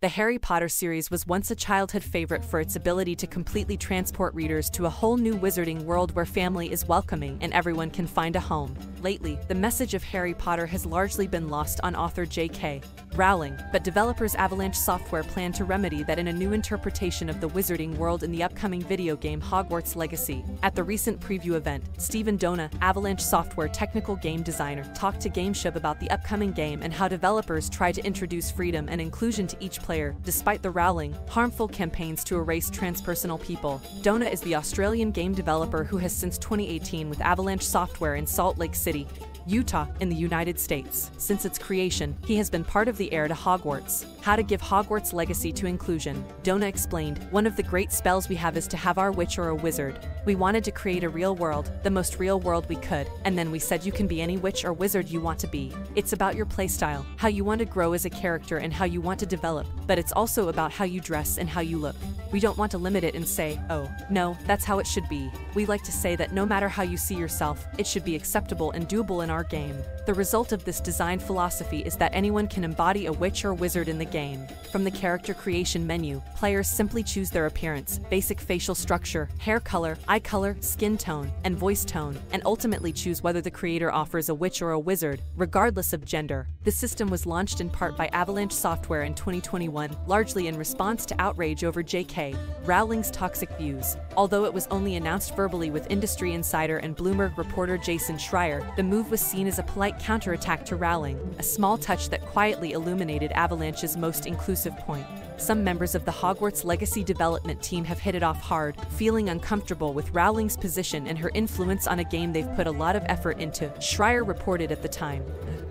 The Harry Potter series was once a childhood favorite for its ability to completely transport readers to a whole new wizarding world where family is welcoming and everyone can find a home. Lately, the message of Harry Potter has largely been lost on author J.K. Rowling, but developers Avalanche Software plan to remedy that in a new interpretation of the wizarding world in the upcoming video game Hogwarts Legacy. At the recent preview event, Stephen Dona, Avalanche Software technical game designer, talked to GameShub about the upcoming game and how developers try to introduce freedom and inclusion to each player, despite the Rowling, harmful campaigns to erase transpersonal people. Dona is the Australian game developer who has since 2018 with Avalanche Software in Salt Lake City, Utah, in the United States. Since its creation, he has been part of the heir to Hogwarts. How to give Hogwarts Legacy to inclusion. Dona explained, "One of the great spells we have is to have our witch or a wizard. We wanted to create a real world, the most real world we could, and then we said you can be any witch or wizard you want to be. It's about your playstyle, how you want to grow as a character and how you want to develop, but it's also about how you dress and how you look. We don't want to limit it and say, oh, no, that's how it should be. We like to say that no matter how you see yourself, it should be acceptable and doable in our game." The result of this design philosophy is that anyone can embody a witch or wizard in the game. From the character creation menu, players simply choose their appearance, basic facial structure, hair color, eye color, skin tone, and voice tone, and ultimately choose whether the creator offers a witch or a wizard, regardless of gender. The system was launched in part by Avalanche Software in 2021, largely in response to outrage over J.K. Rowling's toxic views. Although it was only announced verbally with industry insider and Bloomberg reporter Jason Schreier, the move was seen as a polite counterattack to Rowling, a small touch that quietly illuminated Avalanche's most inclusive point. Some members of the Hogwarts Legacy development team have hit it off hard, feeling uncomfortable with Rowling's position and her influence on a game they've put a lot of effort into, Schreier reported at the time.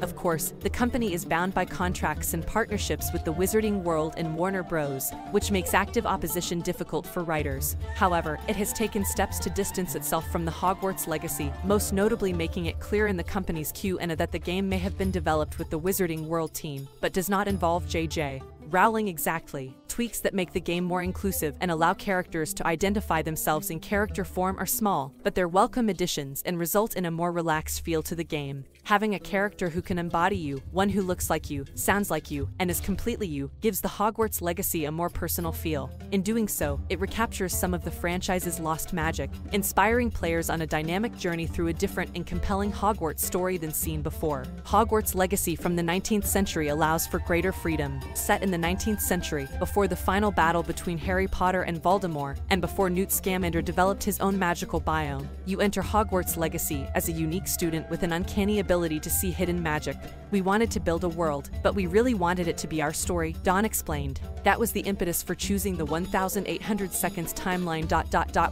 Of course, the company is bound by contracts and partnerships with the Wizarding World and Warner Bros., which makes active opposition difficult for writers. However, it has taken steps to distance itself from the Hogwarts Legacy, most notably making it clear in the company's Q&A that the game may have been developed with the Wizarding World team, but does not involve J.J. Rowling exactly. Tweaks that make the game more inclusive and allow characters to identify themselves in character form are small, but they're welcome additions and result in a more relaxed feel to the game. Having a character who can embody you, one who looks like you, sounds like you, and is completely you, gives the Hogwarts Legacy a more personal feel. In doing so, it recaptures some of the franchise's lost magic, inspiring players on a dynamic journey through a different and compelling Hogwarts story than seen before. Hogwarts Legacy from the 19th century allows for greater freedom. Set in the 19th century, before the final battle between Harry Potter and Voldemort, and before Newt Scamander developed his own magical biome, you enter Hogwarts Legacy as a unique student with an uncanny ability to see hidden magic. "We wanted to build a world, but we really wanted it to be our story," Dawn explained. "That was the impetus for choosing the 1,800 seconds timeline.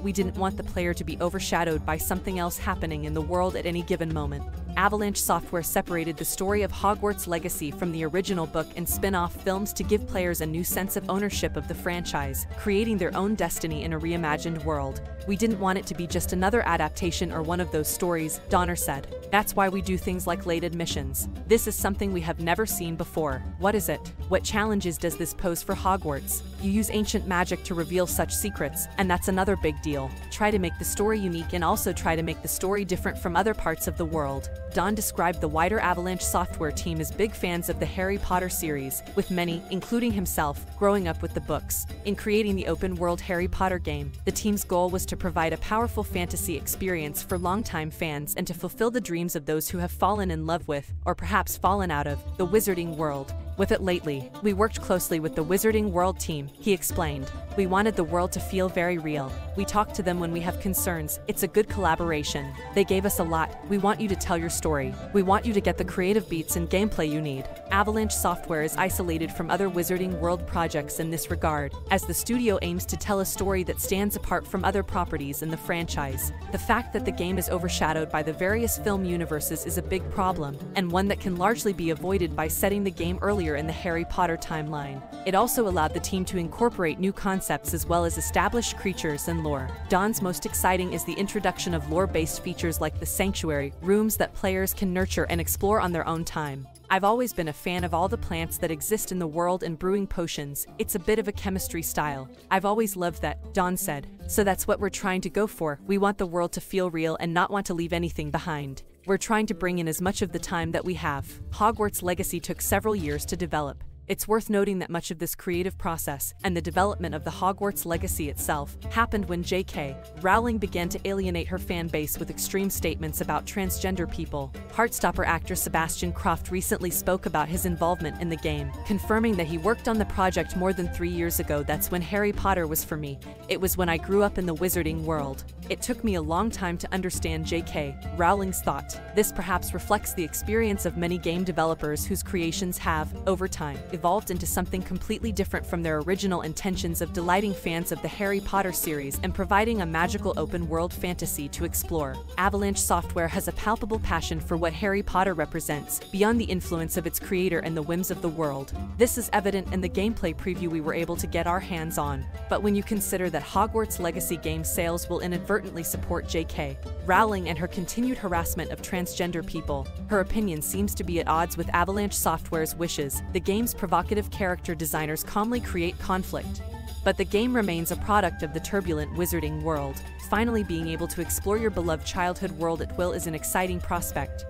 We didn't want the player to be overshadowed by something else happening in the world at any given moment." Avalanche Software separated the story of Hogwarts Legacy from the original book and spin-off films to give players a new sense of ownership of the franchise, creating their own destiny in a reimagined world. "We didn't want it to be just another adaptation or one of those stories," Donner said. "That's why we do things like late admissions. This is something we have never seen before. What is it? What challenges does this pose for Hogwarts? You use ancient magic to reveal such secrets, and that's another big deal. Try to make the story unique and also try to make the story different from other parts of the world." Don described the wider Avalanche Software team as big fans of the Harry Potter series, with many, including himself, growing up with the books. In creating the open-world Harry Potter game, the team's goal was to provide a powerful fantasy experience for longtime fans and to fulfill the dreams of those who have fallen in love with, or perhaps fallen out of, the Wizarding World. "With it lately, we worked closely with the Wizarding World team," he explained. "We wanted the world to feel very real. We talk to them when we have concerns. It's a good collaboration. They gave us a lot. We want you to tell your story. We want you to get the creative beats and gameplay you need." Avalanche Software is isolated from other Wizarding World projects in this regard, as the studio aims to tell a story that stands apart from other properties in the franchise. The fact that the game is overshadowed by the various film universes is a big problem, and one that can largely be avoided by setting the game earlier in the Harry Potter timeline. It also allowed the team to incorporate new concepts as well as established creatures and lore. Dawn's most exciting is the introduction of lore-based features like the Sanctuary, rooms that players can nurture and explore on their own time. "I've always been a fan of all the plants that exist in the world and brewing potions. It's a bit of a chemistry style. I've always loved that," Dawn said. "So that's what we're trying to go for. We want the world to feel real and not want to leave anything behind. We're trying to bring in as much of the time that we have." Hogwarts Legacy took several years to develop. It's worth noting that much of this creative process and the development of the Hogwarts Legacy itself happened when J.K. Rowling began to alienate her fan base with extreme statements about transgender people. Heartstopper actor Sebastian Croft recently spoke about his involvement in the game, confirming that he worked on the project more than 3 years ago. "That's when Harry Potter was for me. It was when I grew up in the wizarding world. It took me a long time to understand J.K. Rowling's thought. This perhaps reflects the experience of many game developers whose creations have, over time, evolved into something completely different from their original intentions of delighting fans of the Harry Potter series and providing a magical open-world fantasy to explore. Avalanche Software has a palpable passion for what Harry Potter represents, beyond the influence of its creator and the whims of the world. This is evident in the gameplay preview we were able to get our hands on. But when you consider that Hogwarts Legacy game sales will inadvertently support J.K. Rowling and her continued harassment of transgender people, her opinion seems to be at odds with Avalanche Software's wishes. The game's provocative character designers calmly create conflict. But the game remains a product of the turbulent wizarding world. Finally, being able to explore your beloved childhood world at will is an exciting prospect.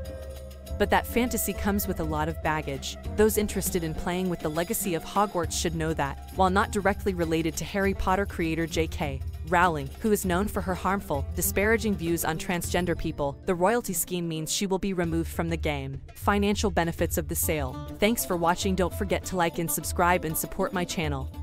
But that fantasy comes with a lot of baggage. Those interested in playing with the legacy of Hogwarts should know that, while not directly related to Harry Potter creator J.K. Rowling, who is known for her harmful, disparaging views on transgender people, the royalty scheme means she will be removed from the game. Financial benefits of the sale. Thanks for watching. Don't forget to like and subscribe and support my channel.